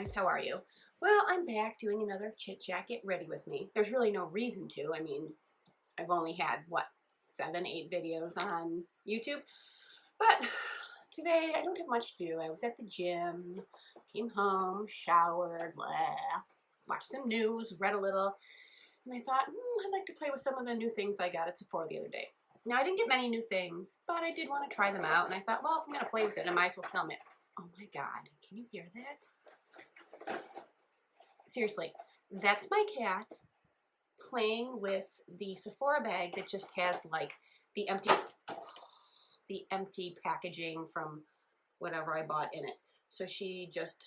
friends, how are you? Well, I'm back doing another chit chat. Get ready with me. There's really no reason to. I mean, I've only had, what, 7, 8 videos on YouTube? But today I don't have much to do. I was at the gym, came home, showered, watched some news, read a little, and I thought, I'd like to play with some of the new things I got at Sephora the other day. Now, I didn't get many new things, but I did want to try them out, and I thought, well, if I'm going to play with it, I might as well film it. Oh my God, can you hear that? Seriously, that's my cat playing with the Sephora bag that just has like the empty packaging from whatever I bought in it. So she just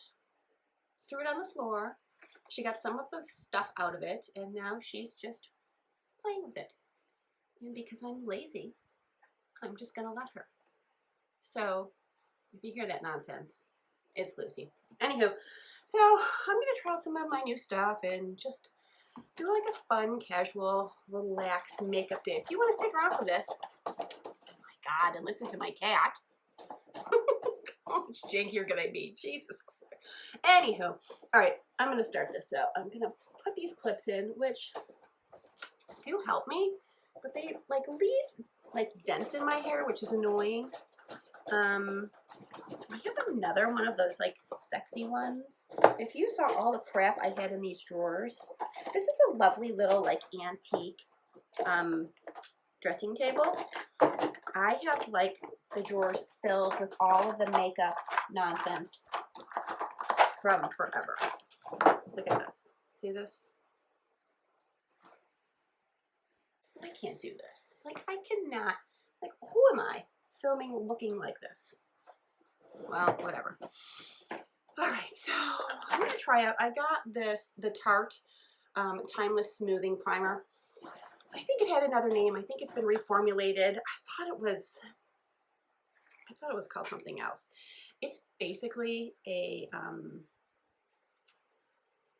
threw it on the floor. She got some of the stuff out of it, and now she's just playing with it. And because I'm lazy, I'm just gonna let her. So if you hear that nonsense, it's Lucy. Anywho, so I'm gonna try out some of my new stuff and just do like a fun, casual, relaxed makeup day. If you want to stick around for this, oh my God, and listen to my cat. How much jankier can I be? Jesus Christ. Anywho, all right, I'm gonna start this. So I'm gonna put these clips in, which do help me, but they like leave like dents in my hair, which is annoying. I have another one of those like sexy ones. If you saw all the crap I had in these drawers, this is a lovely little like antique dressing table. I have like the drawers filled with all of the makeup nonsense from forever. Look at this. See this? I can't do this. Like, I cannot. Like, who am I filming looking like this? Well, whatever. All right, so I'm going to try out. I got this, the Tarte Timeless Smoothing Primer. I think it had another name. I think it's been reformulated. I thought it was called something else. It's basically a,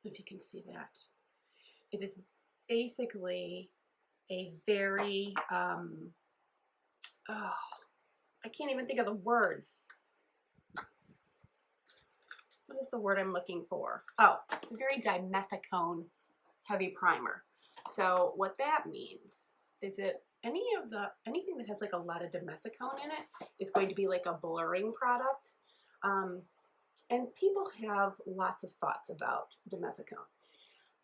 if you can see that, it is basically a very, I can't even think of the words. What is the word I'm looking for? Oh, it's a very dimethicone heavy primer. So what that means is anything that has like a lot of dimethicone in it is going to be like a blurring product. And people have lots of thoughts about dimethicone.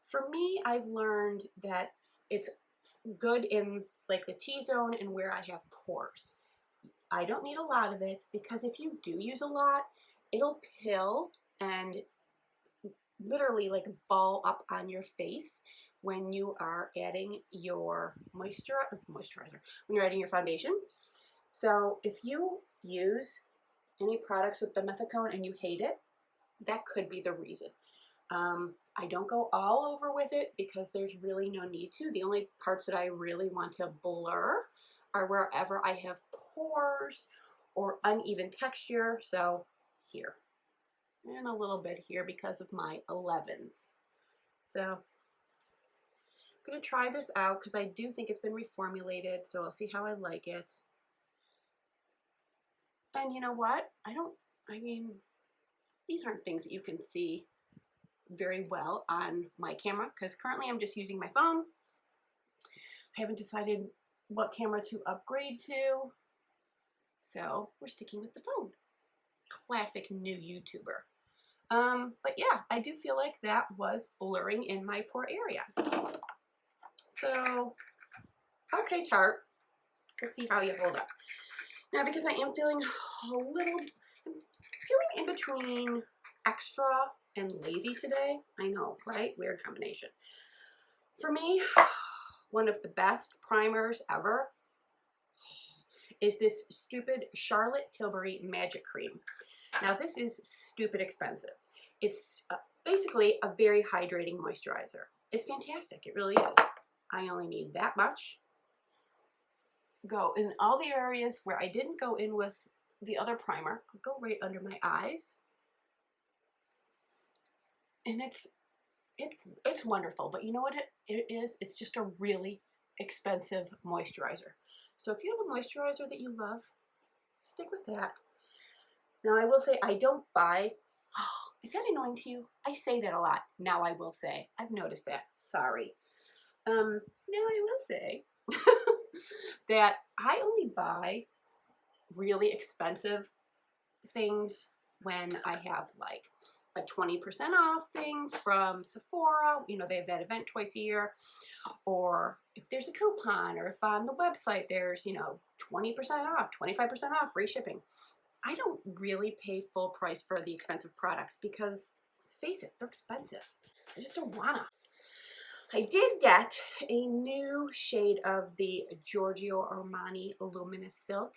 For me, I've learned that it's good in like the T-zone and where I have pores. I don't need a lot of it because if you do use a lot, it'll pill and literally like ball up on your face when you are adding your moisturizer, when you're adding your foundation. So if you use any products with dimethicone and you hate it, that could be the reason. I don't go all over with it because there's really no need to. The only parts that I really want to blur are wherever I have pores or uneven texture. So here, and a little bit here because of my 11s. So I'm going to try this out because I do think it's been reformulated. So I'll see how I like it. And you know what? I mean, these aren't things that you can see very well on my camera because currently I'm just using my phone. I haven't decided what camera to upgrade to, so we're sticking with the phone. Classic new YouTuber. But yeah, I do feel like that was blurring in my pore area. So, okay, Tarte, we'll see how you hold up. Now, because I am feeling I'm feeling in between extra and lazy today. I know, right? Weird combination. For me, one of the best primers ever is this stupid Charlotte Tilbury Magic Cream. Now, this is stupid expensive. It's basically a very hydrating moisturizer. It's fantastic. It really is. I only need that much. Go in all the areas where I didn't go in with the other primer. I'll go right under my eyes. And it's wonderful, but you know what it is? It's just a really expensive moisturizer. So if you have a moisturizer that you love, stick with that. Now I will say I don't buy Is that annoying to you? I say that a lot. Now I will say. I've noticed that. Sorry. Now I will say that I only buy really expensive things when I have like a 20% off thing from Sephora. You know, they have that event twice a year. Or if there's a coupon, or if on the website there's, you know, 20% off, 25% off, free shipping. I don't really pay full price for the expensive products because, let's face it, they're expensive. I just don't wanna. I did get a new shade of the Giorgio Armani Luminous Silk.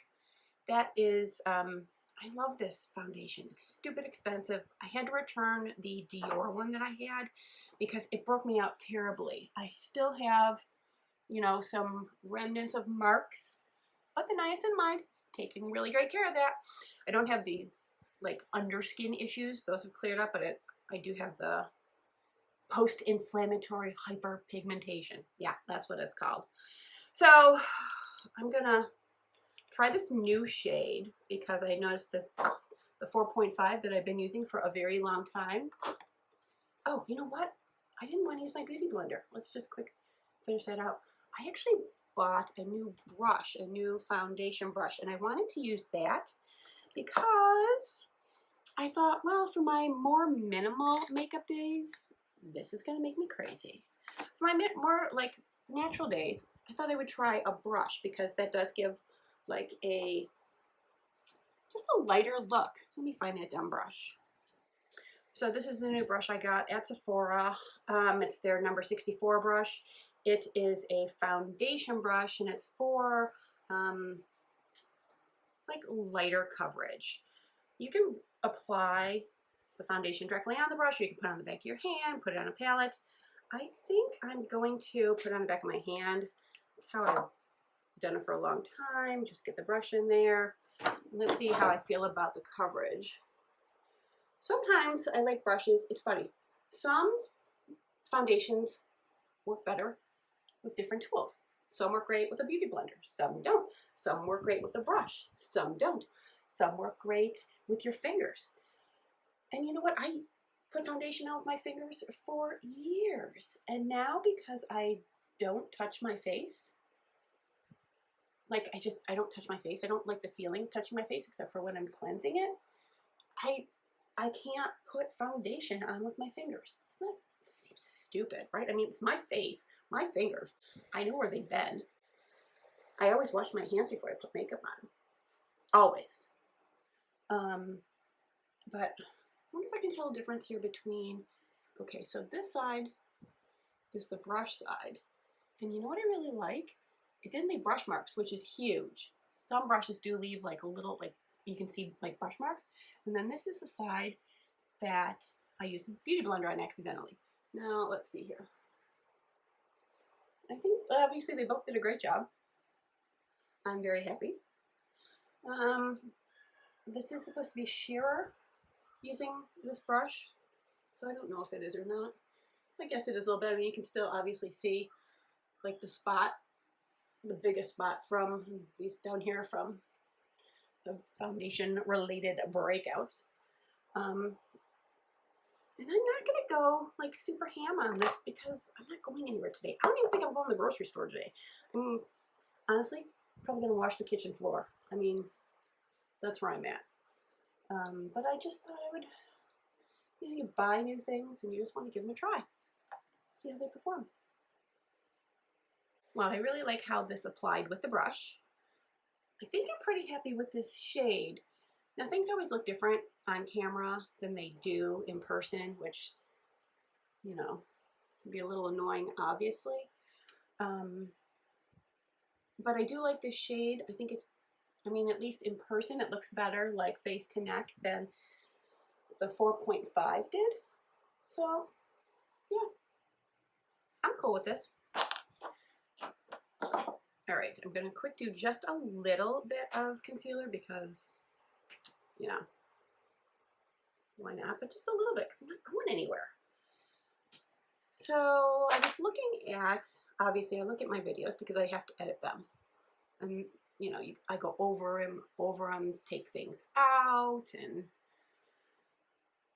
That is, I love this foundation. It's stupid expensive. I had to return the Dior one that I had because it broke me out terribly. I still have, you know, some remnants of marks, but the niacinamide is taking really great care of that. I don't have the like underskin issues. Those have cleared up, but I do have the post-inflammatory hyperpigmentation. Yeah, that's what it's called. So I'm gonna try this new shade because I noticed that the 4.5 that I've been using for a very long time. Oh, you know what? I didn't want to use my beauty blender. Let's just quick finish that out. I actually bought a new brush, a new foundation brush, and I wanted to use that because I thought, well, for my more minimal makeup days, this is going to make me crazy. For my more like natural days, I thought I would try a brush because that does give like just a lighter look. Let me find that dumb brush. So this is the new brush I got at Sephora. It's their number 64 brush. It is a foundation brush and it's for like lighter coverage. You can apply the foundation directly on the brush, or you can put it on the back of your hand, put it on a palette. I think I'm going to put it on the back of my hand. That's how I've done it for a long time. Just get the brush in there. Let's see how I feel about the coverage. Sometimes I like brushes. It's funny. Some foundations work better with different tools. Some work great with a beauty blender. Some don't. Some work great with a brush. Some don't. Some work great with your fingers. And you know what? I put foundation on with my fingers for years. And now because I don't touch my face, like I don't touch my face. I don't like the feeling of touching my face except for when I'm cleansing it. I can't put foundation on with my fingers. Isn't that seems stupid, right? I mean, it's my face, my fingers. I know where they've been. I always wash my hands before I put makeup on. Always. But I wonder if I can tell a difference here between, okay, so this side is the brush side. And you know what I really like? It didn't leave brush marks, which is huge. Some brushes do leave like a little, like you can see like brush marks. And then this is the side that I used a beauty blender on accidentally. Now, let's see here. I think obviously they both did a great job. I'm very happy. This is supposed to be sheerer using this brush, so I don't know if it is or not. I guess it is a little bit. I mean, you can still obviously see like the spot, the biggest spot from these down here from the foundation related breakouts. And I'm not gonna go like super ham on this because I'm not going anywhere today. I don't even think I'm going to the grocery store today. I mean, honestly, probably gonna wash the kitchen floor. I mean, that's where I'm at. But I just thought I would, you know, you buy new things and you just want to give them a try. See how they perform. Well, I really like how this applied with the brush. I think I'm pretty happy with this shade. Now, things always look different on camera than they do in person, which, you know, can be a little annoying, obviously. But I do like this shade. I think it's, I mean, at least in person, it looks better, like face to neck, than the 4.5 did. So, yeah, I'm cool with this. All right, I'm going to quick do just a little bit of concealer because, you know, why not? But just a little bit because I'm not going anywhere. So I was looking at, obviously I look at my videos because I have to edit them. And, you know, I go over them, take things out, and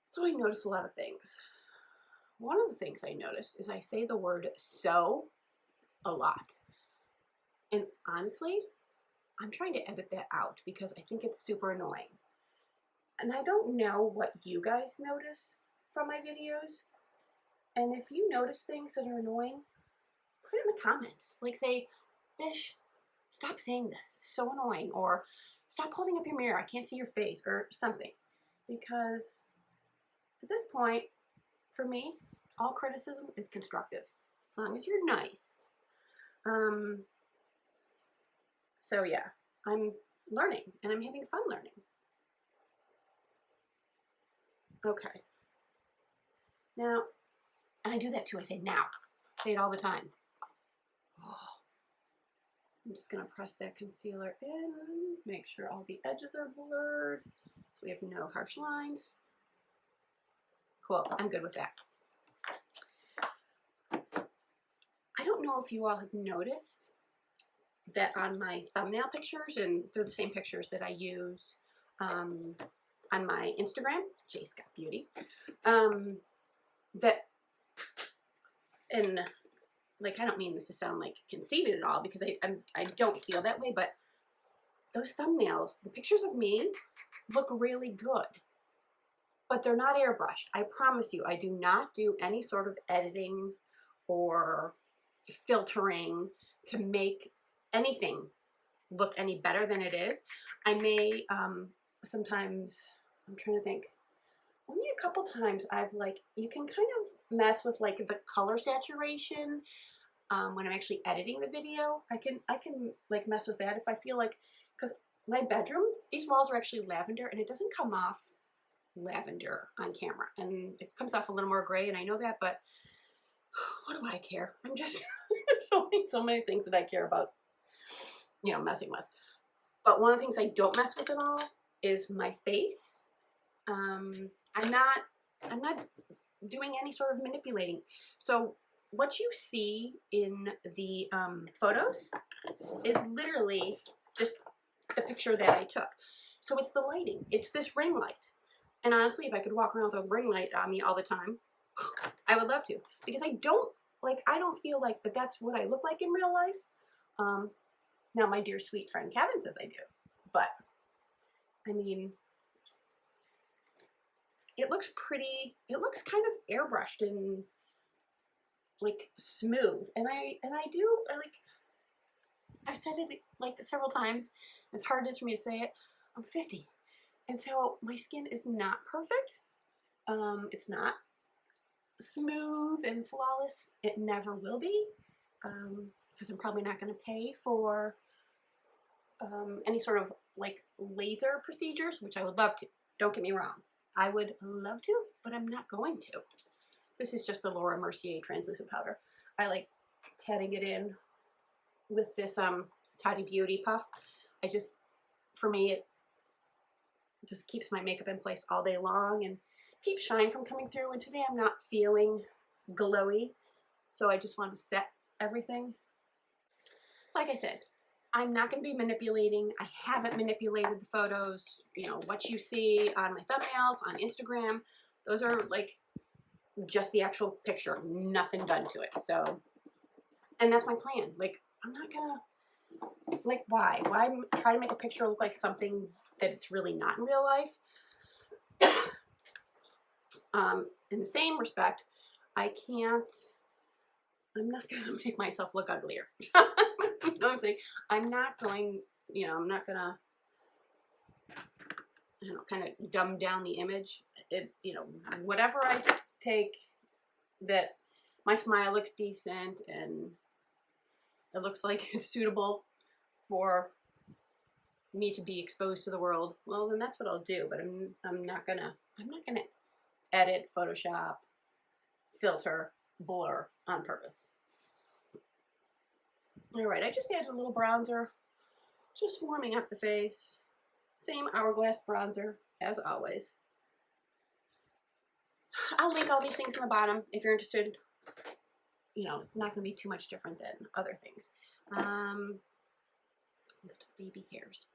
So I notice a lot of things. One of the things I notice is I say the word so a lot. And honestly, I'm trying to edit that out because I think it's super annoying. And I don't know what you guys notice from my videos. And if you notice things that are annoying, put it in the comments. Like say, Bish, stop saying this. It's so annoying. Or stop holding up your mirror. I can't see your face or something. Because at this point, for me, all criticism is constructive. As long as you're nice. So yeah, I'm learning and I'm having fun learning. Okay. Now, and I do that too. I say now. I say it all the time. Oh, I'm just going to press that concealer in, make sure all the edges are blurred so we have no harsh lines. Cool. I'm good with that. I don't know if you all have noticed that on my thumbnail pictures, and they're the same pictures that I use on my Instagram, J Scott Beauty, that, and like, I don't mean this to sound like conceited at all because I don't feel that way, but those thumbnails, the pictures of me look really good, but they're not airbrushed. I promise you, I do not do any sort of editing or filtering to make anything look any better than it is. I may sometimes, I'm trying to think, only a couple times I've like, you can kind of mess with like the color saturation when I'm actually editing the video. I can like mess with that if I feel like, because my bedroom, these walls are actually lavender and it doesn't come off lavender on camera, and it comes off a little more gray, and I know that, but what do I care? I'm just so many things that I care about, you know, messing with. But one of the things I don't mess with at all is my face. I'm not doing any sort of manipulating. So what you see in the photos is literally just the picture that I took. So it's the lighting. It's this ring light. And honestly, if I could walk around with a ring light on me all the time, I would love to. Because I don't feel like that's what I look like in real life. Now, my dear sweet friend Kevin says I do. But, I mean, it looks pretty, it looks kind of airbrushed and like smooth. And I I've said it like several times. It's hard as for me to say it. I'm 50. And so my skin is not perfect. It's not smooth and flawless. It never will be. Because I'm probably not going to pay for any sort of like laser procedures, which I would love to. Don't get me wrong. I would love to, but I'm not going to. This is just the Laura Mercier translucent powder. I like patting it in with this Toddy Beauty puff. For me, it just keeps my makeup in place all day long and keeps shine from coming through. And today I'm not feeling glowy, so I just want to set everything. Like I said, I'm not going to be manipulating. I haven't manipulated the photos. You know, what you see on my thumbnails, on Instagram, those are like just the actual picture, nothing done to it. So, and that's my plan. Like, I'm not gonna, like, why? Why try to make a picture look like something that it's really not in real life? In the same respect, I'm not gonna make myself look uglier. You know what I'm saying? I'm not going, you know, I'm not gonna, you know, kind of dumb down the image. You know, whatever I take that my smile looks decent and it looks like it's suitable for me to be exposed to the world, well, then that's what I'll do. But I'm not gonna edit, Photoshop, filter, blur on purpose. All right, I just added a little bronzer, just warming up the face. Same Hourglass bronzer as always. I'll link all these things in the bottom if you're interested. You know, it's not going to be too much different than other things. Little baby hairs.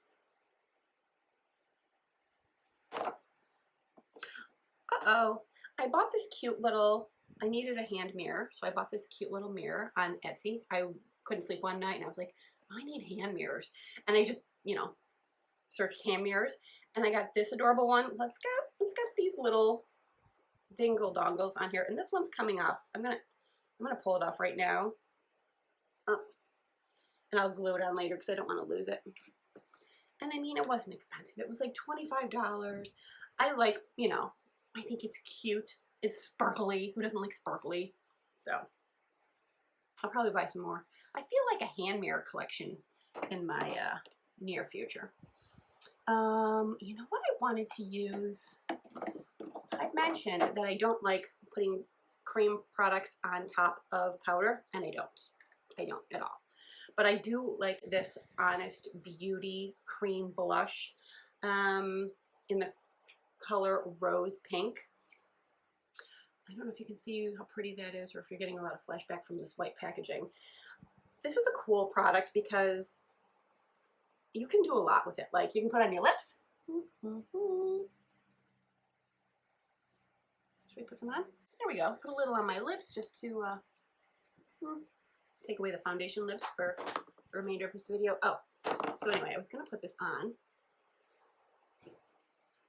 Uh-oh. I bought this cute little, I needed a hand mirror, so I bought this cute little mirror on Etsy. I couldn't sleep one night and I was like, I need hand mirrors. And I just, you know, searched hand mirrors and I got this adorable one. Let's got these little dingle dongles on here, and this one's coming off. I'm gonna pull it off right now. And I'll glue it on later because I don't want to lose it. And I mean, it wasn't expensive. It was like $25. I like, you know, I think it's cute. It's sparkly. Who doesn't like sparkly? So I'll probably buy some more. I feel like a hand mirror collection in my near future. You know what I wanted to use? I've mentioned that I don't like putting cream products on top of powder, and I don't at all. But I do like this Honest Beauty cream blush in the color Rose Pink. I don't know if you can see how pretty that is or if you're getting a lot of flashback from this white packaging. This is a cool product because you can do a lot with it. Like you can put it on your lips. Should we put some on? There we go. Put a little on my lips just to take away the foundation lips for the remainder of this video. Oh, so anyway, I was going to put this on.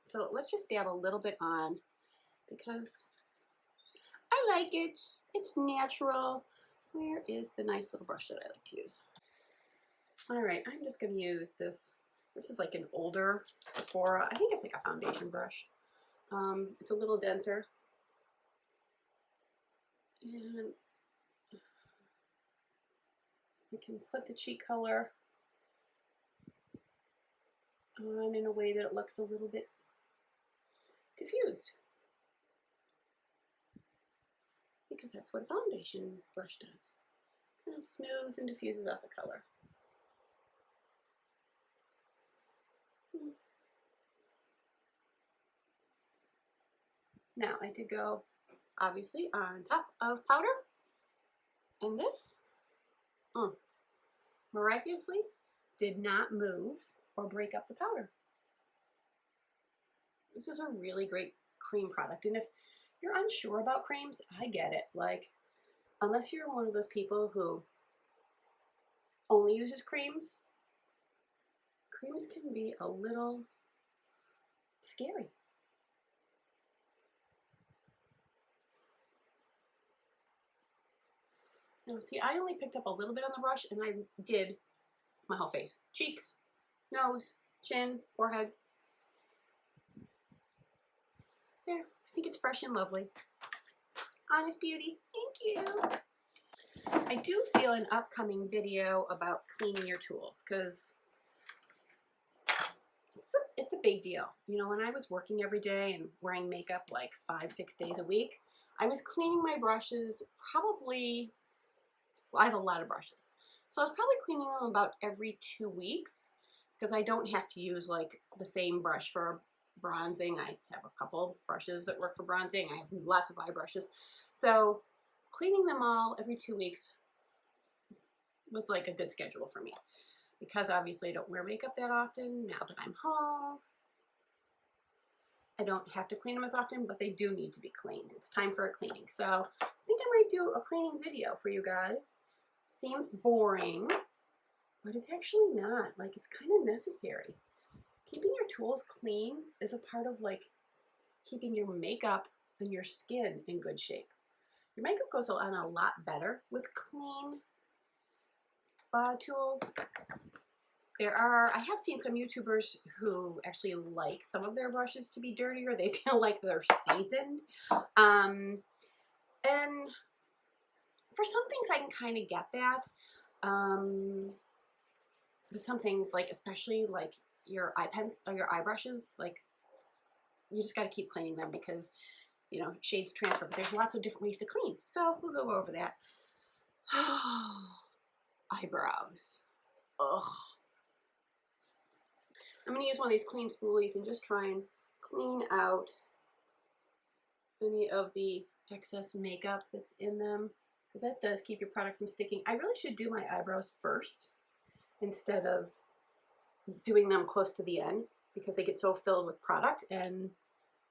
So let's just dab a little bit on because I like it. It's natural. Where is the nice little brush that I like to use? All right, I'm just going to use this. This is like an older Sephora. I think it's like a foundation brush. It's a little denser. And we can put the cheek color on in a way that it looks a little bit diffused. Because that's what a foundation brush does. Kind of smooths and diffuses out the color. Now I did go obviously on top of powder, and this miraculously did not move or break up the powder. This is a really great cream product, and if you're unsure about creams, I get it. Like, unless you're one of those people who only uses creams, creams can be a little scary. Now, see, I only picked up a little bit on the brush, and I did my whole face. Cheeks, nose, chin, forehead. There, I think it's fresh and lovely. Honest Beauty, thank you. I do feel an upcoming video about cleaning your tools, because it's a big deal. You know, when I was working every day and wearing makeup like 5-6 days a week, I was cleaning my brushes probably, well, I have a lot of brushes. So I was probably cleaning them about every 2 weeks because I don't have to use like the same brush for bronzing. I have a couple brushes that work for bronzing. I have lots of eye brushes. So cleaning them all every 2 weeks was like a good schedule for me because obviously I don't wear makeup that often now that I'm home. I don't have to clean them as often, but they do need to be cleaned. It's time for a cleaning. So I think I might do a cleaning video for you guys. Seems boring, but it's actually not. Like, it's kind of necessary. Keeping your tools clean is a part of like keeping your makeup and your skin in good shape. Your makeup goes on a lot better with clean tools. I have seen some YouTubers who actually like some of their brushes to be dirtier. They feel like they're seasoned. And for some things I can kind of get that. But some things, like especially like your eye pens or your eye brushes, like you just got to keep cleaning them because, you know, shades transfer. But there's lots of different ways to clean. So we'll go over that. Eyebrows. Ugh. I'm going to use one of these clean spoolies and just try and clean out any of the excess makeup that's in them, because that does keep your product from sticking. I really should do my eyebrows first instead of doing them close to the end because they get so filled with product and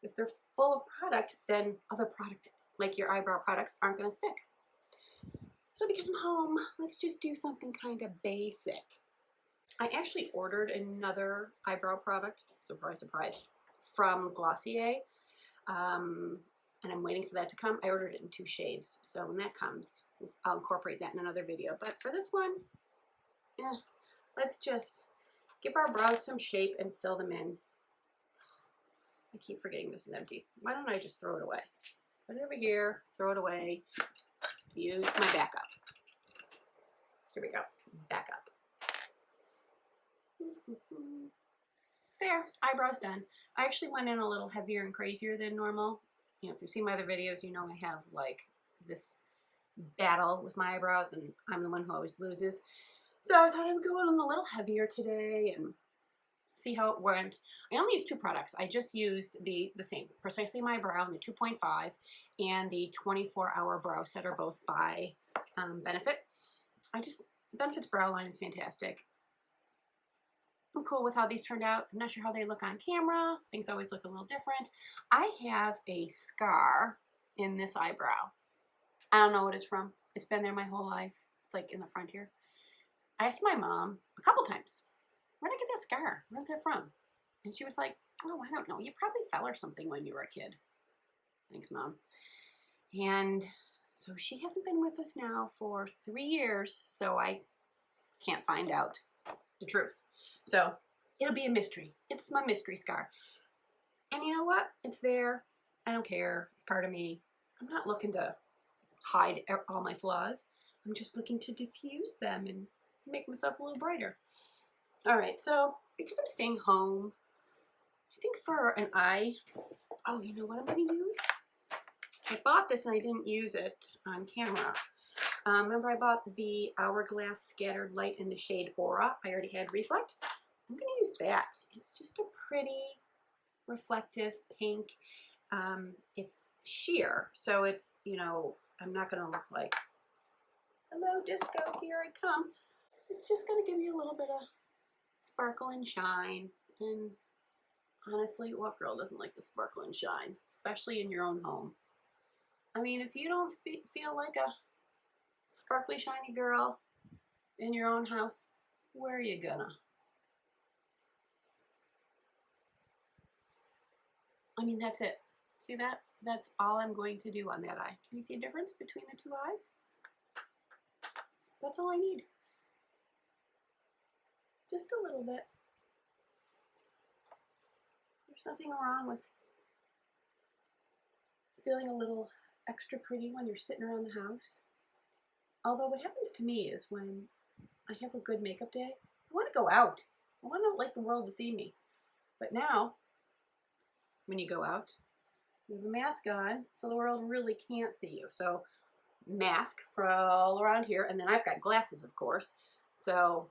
If they're full of product, then other product, like your eyebrow products, aren't going to stick. So because I'm home, let's just do something kind of basic. I actually ordered another eyebrow product, surprise, surprise, from Glossier. And I'm waiting for that to come. I ordered it in 2 shades. So when that comes, I'll incorporate that in another video. But for this one, yeah, let's just give our brows some shape and fill them in. I keep forgetting this is empty. Why don't I just throw it away? Put it over here, throw it away, use my backup. Here we go, backup. There, eyebrows done. I actually went in a little heavier and crazier than normal. You know, if you've seen my other videos, you know I have like this battle with my eyebrows and I'm the one who always loses. So I thought I would go in a little heavier today and see how it went. I only used 2 products. I just used the same, Precisely My Brow, the 2.5 and the 24-hour brow setter, both by Benefit. Benefit's brow line is fantastic. I'm cool with how these turned out. I'm not sure how they look on camera. Things always look a little different. I have a scar in this eyebrow. I don't know what it's from. It's been there my whole life. It's like in the front here. I asked my mom a couple times, where did I get that scar? Where's that from? And she was like, oh, I don't know. You probably fell or something when you were a kid. Thanks, Mom. And so she hasn't been with us now for 3 years, so I can't find out the truth. So it'll be a mystery. It's my mystery scar. And you know what? It's there. I don't care. It's part of me. I'm not looking to hide all my flaws. I'm just looking to diffuse them and make myself a little brighter. All right, so because I'm staying home, I think for an eye, oh, you know what I'm going to use? I bought this and I didn't use it on camera. Remember I bought the Hourglass Scattered Light in the shade Aura. I already had Reflect. I'm going to use that. It's just a pretty reflective pink. It's sheer, so it's, you know, I'm not going to look like, hello disco, here I come. It's just going to give you a little bit of sparkle and shine. And honestly, what girl doesn't like the sparkle and shine, especially in your own home? I mean, if you don't feel like a sparkly, shiny girl in your own house, where are you gonna? I mean, that's it. See that? That's all I'm going to do on that eye. Can you see a difference between the 2 eyes? That's all I need. Just a little bit. There's nothing wrong with feeling a little extra pretty when you're sitting around the house. Although what happens to me is when I have a good makeup day, I want to go out. I want to like the world to see me. But now, when you go out, you have a mask on, so the world really can't see you. So, mask for all around here, and then I've got glasses, of course. So,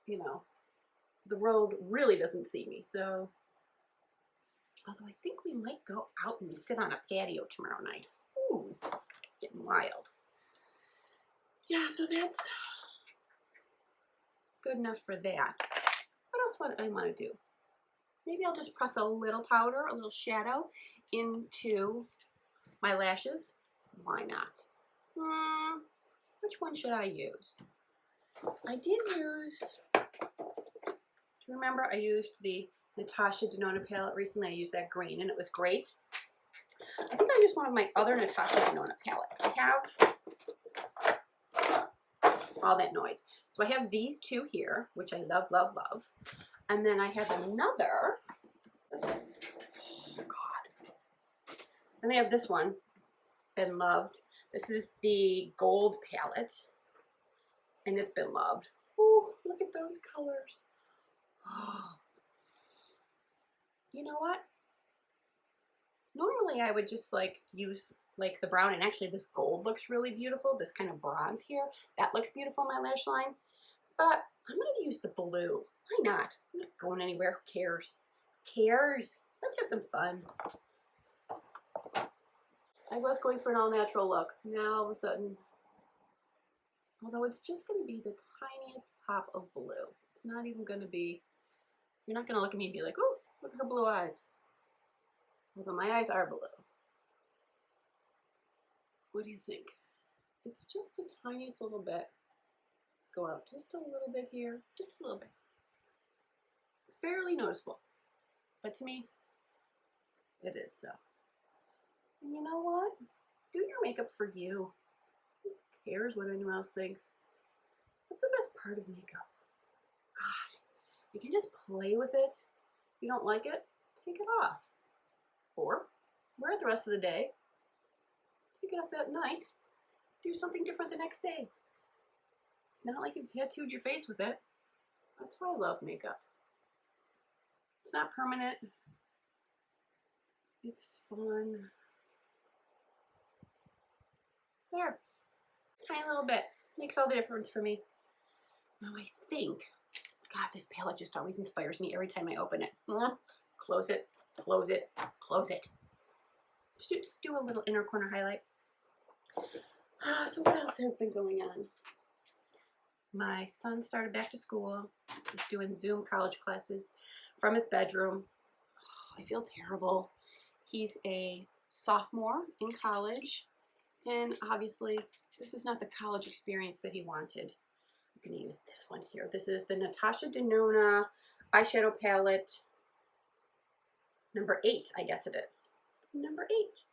you know, the world really doesn't see me. So, although I think we might go out and sit on a patio tomorrow night. Ooh, getting wild. Yeah, so that's good enough for that. What else would I want to do? Maybe I'll just press a little powder, a little shadow into my lashes. Why not? Which one should I use? I did use, do you remember I used the Natasha Denona palette recently? I used that green and it was great. I think I used one of my other Natasha Denona palettes. I have all that noise. So I have these 2 here, which I love, love, love. And then I have another, oh God. Then I have this one, it's been loved. This is the gold palette, and it's been loved. Ooh, look at those colors. Oh. You know what? Normally I would just like use like the brown, and actually this gold looks really beautiful. This kind of bronze here, that looks beautiful in my lash line. But I'm going to use the blue. Why not? I'm not going anywhere. Who cares? Who cares? Let's have some fun. I was going for an all-natural look. Now all of a sudden, although it's just going to be the tiniest pop of blue. It's not even going to be, you're not going to look at me and be like, oh, look at her blue eyes. Although my eyes are blue. What do you think? It's just the tiniest little bit. Let's go out just a little bit here, just a little bit. It's barely noticeable, but to me, it is so. And you know what? Do your makeup for you. Who cares what anyone else thinks? That's the best part of makeup. God, you can just play with it. If you don't like it, take it off. Or wear it the rest of the day. Take it off that night. Do something different the next day. It's not like you've tattooed your face with it. That's why I love makeup. It's not permanent. It's fun. There. Tiny little bit. Makes all the difference for me. Now I think, God, this palette just always inspires me every time I open it. Close it, close it, close it. Just do a little inner corner highlight. So what else has been going on? My son started back to school. He's doing Zoom college classes from his bedroom. I feel terrible. He's a sophomore in college, and obviously this is not the college experience that he wanted. I'm going to use this one here. This is the Natasha Denona eyeshadow palette, number 8, I guess it is. Number 8.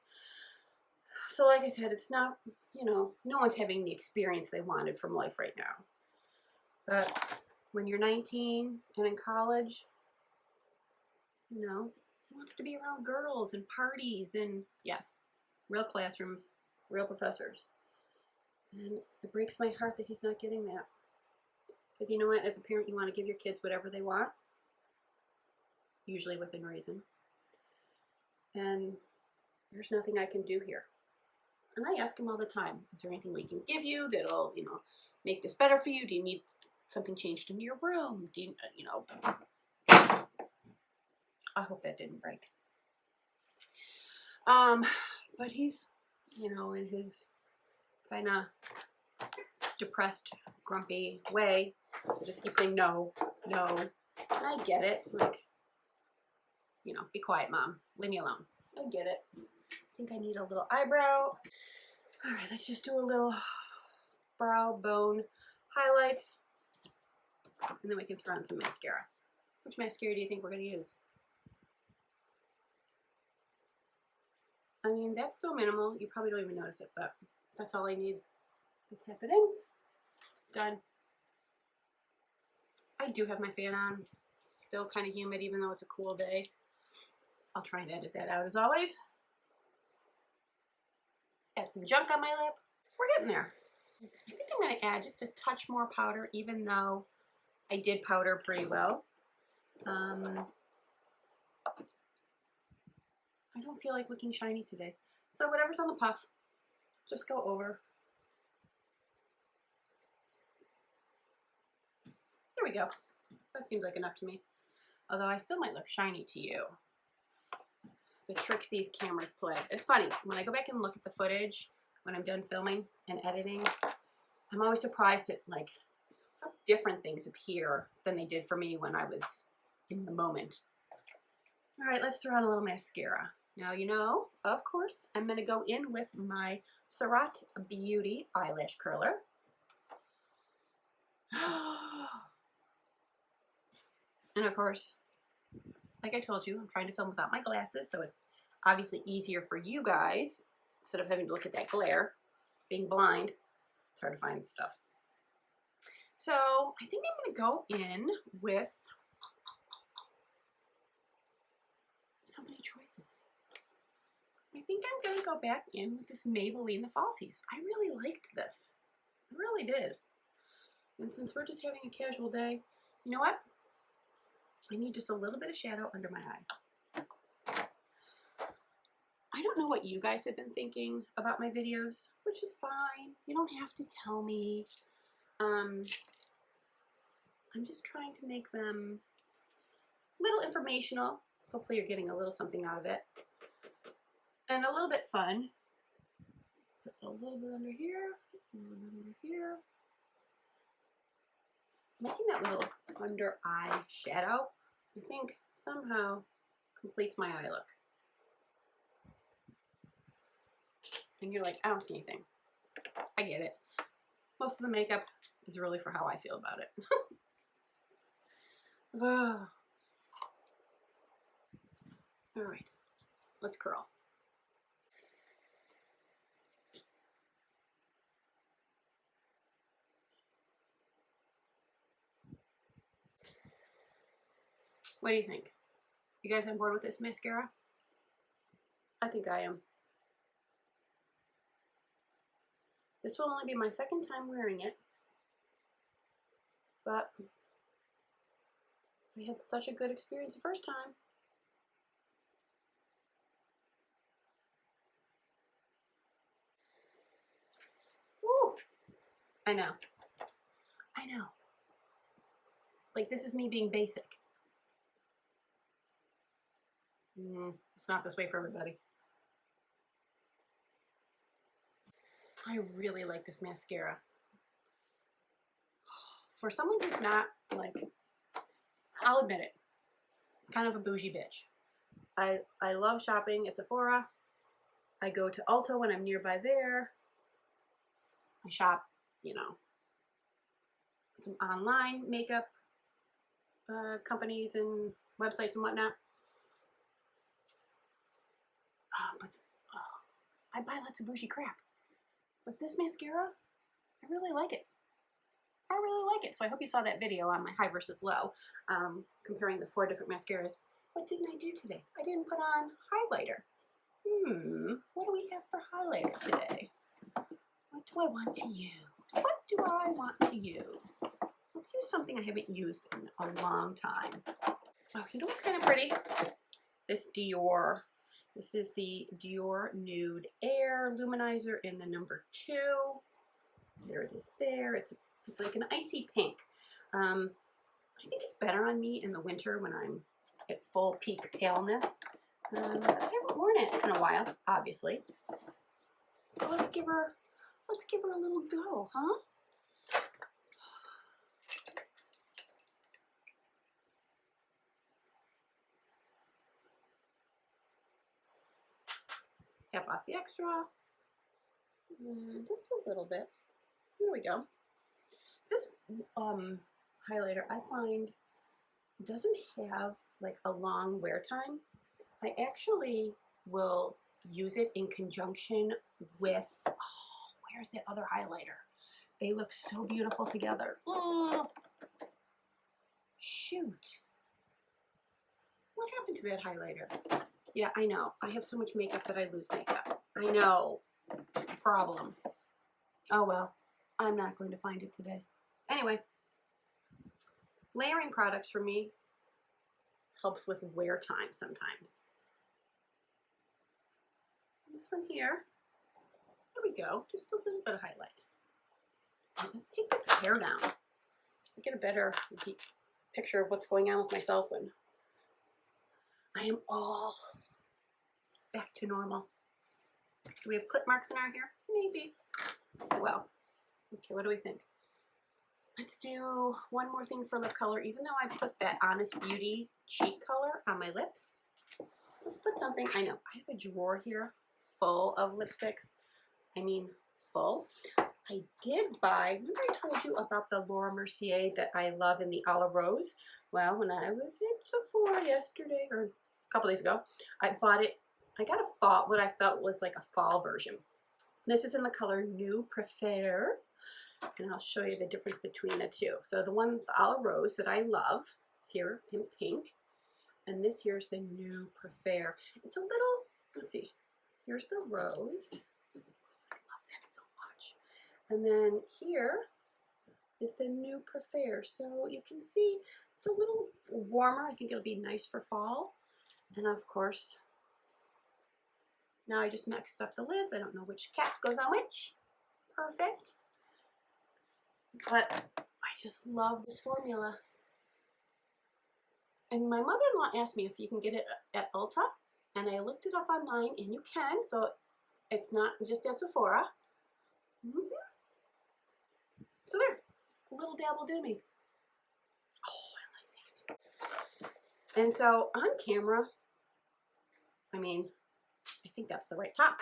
So like I said, it's not, you know, no one's having the experience they wanted from life right now. But when you're 19 and in college, you know, he wants to be around girls and parties and, yes, real classrooms, real professors. And it breaks my heart that he's not getting that. Because you know what, as a parent, you want to give your kids whatever they want, usually within reason. And there's nothing I can do here. And I ask him all the time, is there anything we can give you that'll, you know, make this better for you? Do you need something changed in your room? Do you, you know, I hope that didn't break. But he's, you know, in his kind of depressed, grumpy way, just keep saying no, no. And I get it. Like, you know, be quiet, Mom. Leave me alone. I get it. I think I need a little eyebrow. All right, let's just do a little brow bone highlight. And then we can throw in some mascara. Which mascara do you think we're going to use? I mean, that's so minimal, you probably don't even notice it, but that's all I need. I tap it in. Done. I do have my fan on. Still kind of humid, even though it's a cool day. I'll try and edit that out as always. Add some junk on my lip. We're getting there. I think I'm going to add just a touch more powder, even though I did powder pretty well. I don't feel like looking shiny today. So whatever's on the puff, just go over. There we go. That seems like enough to me. Although I still might look shiny to you. The tricks these cameras play. It's funny, when I go back and look at the footage, when I'm done filming and editing, I'm always surprised at like how different things appear than they did for me when I was in the moment. All right, let's throw on a little mascara. Now, you know, of course, I'm going to go in with my Surratt Beauty eyelash curler. And of course, like I told you, I'm trying to film without my glasses, so it's obviously easier for you guys instead of having to look at that glare. Being blind, it's hard to find stuff. So I think I'm going to go in with so many choices. I think I'm going to go back in with this Maybelline The Falsies. I really liked this. I really did. And since we're just having a casual day, you know what? I need just a little bit of shadow under my eyes. I don't know what you guys have been thinking about my videos, which is fine. You don't have to tell me. I'm just trying to make them a little informational. Hopefully you're getting a little something out of it. And a little bit fun. Let's put a little bit under here, a little bit under here. Making that little under eye shadow, I think somehow completes my eye look. and you're like, I don't see anything. I get it. Most of the makeup is really for how I feel about it. All right, let's curl. What do you think? You guys on board with this mascara? I think I am. This will only be my second time wearing it, but I had such a good experience the first time. Woo! I know. I know. Like, this is me being basic. It's not this way for everybody. I really like this mascara. For someone who's not, like, I'll admit it, kind of a bougie bitch. I love shopping at Sephora. I go to Ulta when I'm nearby there. I shop, you know, some online makeup companies and websites and whatnot. But I buy lots of bougie crap. But this mascara, I really like it. I really like it. So I hope you saw that video on my high versus low, comparing the 4 different mascaras. What didn't I do today? I didn't put on highlighter. What do we have for highlighter today? What do I want to use? What do I want to use? Let's use something I haven't used in a long time. Oh, you know what's kind of pretty? This Dior. This is the Dior Nude Air Luminizer in the number 2. There it is there. It's like an icy pink. I think it's better on me in the winter when I'm at full peak paleness. I haven't worn it in a while, obviously. So let's give her a little go, huh? Tap off the extra. Just a little bit. Here we go. This highlighter, I find, doesn't have like a long wear time. I actually will use it in conjunction with, where's the other highlighter? They look so beautiful together. Shoot. What happened to that highlighter? Yeah, I know. I have so much makeup that I lose makeup. I know. Problem. Oh well, I'm not going to find it today. Anyway, layering products for me helps with wear time sometimes. This one here. There we go. Just a little bit of highlight. Let's take this hair down. I get a better picture of what's going on with myself when I am all back to normal. Do we have clip marks in our hair? Maybe. Well, okay, what do we think? Let's do one more thing for lip color. Even though I put that Honest Beauty cheek color on my lips, let's put something. I know, I have a drawer here full of lipsticks. I mean, full. I did buy, remember I told you about the Laura Mercier that I love in the A La Rose? Well, when I was at Sephora yesterday, or a couple days ago, I bought it. I got a fall, what I felt was like a fall version. This is in the color New Prefer, and I'll show you the difference between the two. So the one, the A La Rose that I love, is here in pink, and this here's the New Prefer. It's a little, let's see, here's the rose. I love that so much. And then here is the New Prefer. So you can see it's a little warmer. I think it'll be nice for fall. And of course, now I just mixed up the lids. I don't know which cap goes on which. Perfect. But I just love this formula. And my mother-in-law asked me if you can get it at Ulta. And I looked it up online, and you can. So it's not just at Sephora. So there, a little dab will do me. Oh, I like that. And so on camera, I mean, I think that's the right top.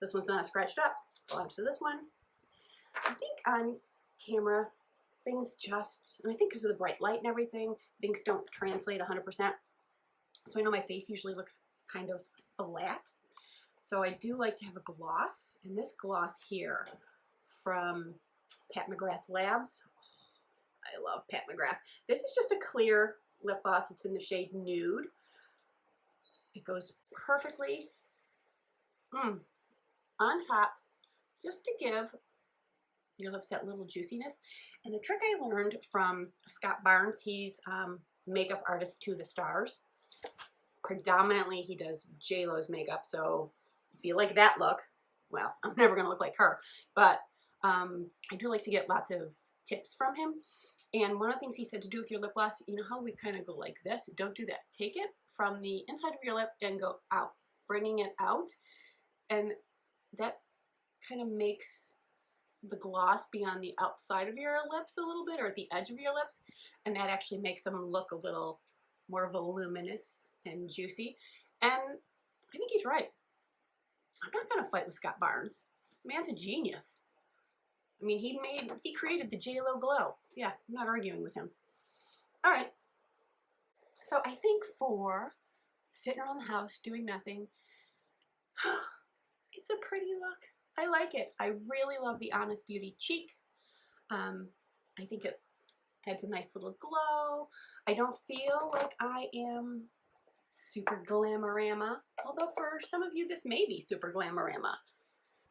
This one's not scratched up. Belongs to this one. I think on camera, things just, and I think because of the bright light and everything, things don't translate 100%. So I know my face usually looks kind of flat. So I do like to have a gloss, and this gloss here from Pat McGrath Labs. I love Pat McGrath. This is just a clear lip gloss. It's in the shade Nude. It goes perfectly on top, just to give your lips that little juiciness. And a trick I learned from Scott Barnes, he's makeup artist to the stars. Predominantly he does J-Lo's makeup, so if you like that look, well, I'm never gonna look like her, but I do like to get lots of tips from him. And one of the things he said to do with your lip gloss, you know how we kind of go like this? Don't do that. Take it from the inside of your lip and go out, bringing it out, and that kind of makes the gloss be on the outside of your lips a little bit, or at the edge of your lips, and that actually makes them look a little more voluminous and juicy. And I think he's right. I'm not gonna fight with Scott Barnes. Man's a genius. I mean, he created the J-Lo glow. Yeah, I'm not arguing with him. All right. So I think for sitting around the house doing nothing, it's a pretty look. I like it. I really love the Honest Beauty cheek. I think it adds a nice little glow. I don't feel like I am super glamorama, although for some of you this may be super glamorama.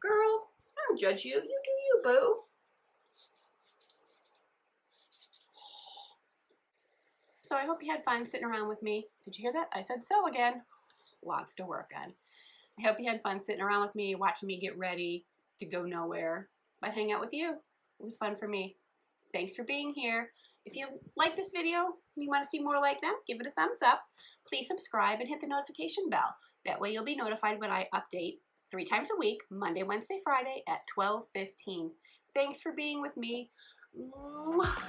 Girl, I don't judge you. You do you, boo. So I hope you had fun sitting around with me. Did you hear that? I said so again. Lots to work on. I hope you had fun sitting around with me, watching me get ready to go nowhere, but hang out with you. It was fun for me. Thanks for being here. If you like this video and you want to see more like them, give it a thumbs up. Please subscribe and hit the notification bell. That way you'll be notified when I update 3 times a week, Monday, Wednesday, Friday at 12:15. Thanks for being with me. Mwah.